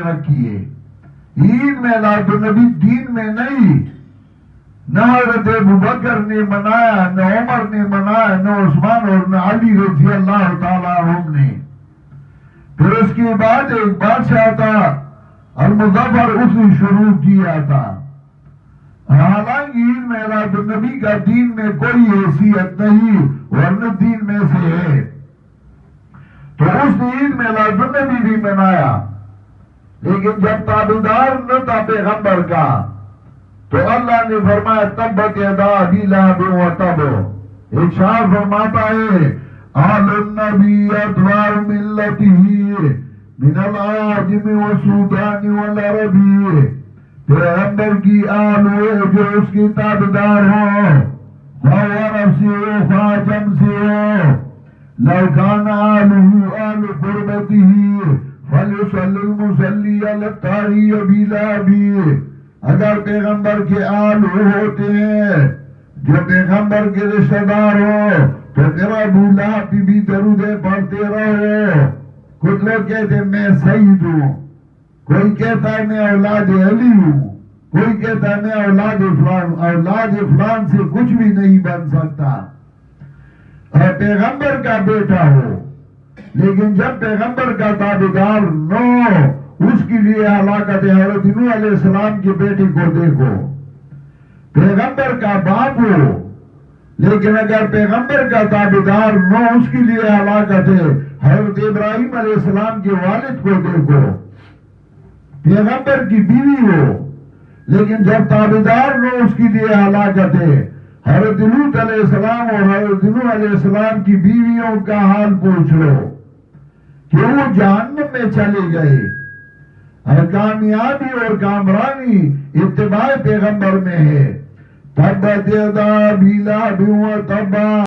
رکھی ہے. عید میلاد النبی دین میں نہیں. نہ حضرت ابوبکر نے منایا، نہ عمر نے منایا، نہ عثمان اور نہ علی رضی اللہ تعالیٰ عنہ نے. پھر اس کے بعد ایک بادشاہ تھا المظفر، اس نے شروع کیا تھا. حالانکہ عید میلاد النبی کا دین میں کوئی حیثیت نہیں، ورنہ دین میں سے ہے. تو اس نے عید میلاد النبی بھی منایا، لیکن جب تابعدار نہ تھا پیغمبر کا تو اللہ نے فرمایا تبت یدا ابی لہب وتب. ارشاد فرماتا ہے آل النبی اتباع ملتہ من العاجم والسودان والعربی. پیغمبر کی آل ہو جو اس کی تابعدار ہو، خواہ عرب سے ہو خواہ عجم سے ہو. لو کان آلہ آل قربتہ فلیصلی المصلی علی الطاہی ابی لہب. اگر پیغمبر کے آل ہوتے ہیں جو پیغمبر کے رشتہ دار ہو تو میرا ابو لہب بھی درود پڑھتے رہو. کچھ لوگ کہتے ہیں میں سید ہوں، کوئی کہتا ہے میں اولاد علی ہوں، کوئی کہتا ہے میں اولاد فلان. اولاد فلان سے کچھ بھی نہیں بن سکتا. اور پیغمبر کا بیٹا ہو، لیکن جب پیغمبر کا تابعدار نہ ہو اس کے لیے ہلاکت ہے. حضرت نوح علیہ السلام کی بیٹی کو دیکھو، پیغمبر کا باپ ہو لیکن اگر پیغمبر کا تابعدار نہ ہو اس کے لیے ہلاکت ہے. حضرت ابراہیم علیہ السلام کے والد کو دیکھو، پیغمبر کی بیوی ہو لیکن جب تابعدار نہ ہو اس کے لیے ہلاکت ہے. حضرت لوط علیہ السلام اور حضرت نوح علیہ السلام کی بیویوں کا حال پوچھ لو کہ وہ جہنم میں چلے گئے. اور کامیابی اور کامرانی اتباع پیغمبر میں ہے. تبت یدا ابی لہب وتب.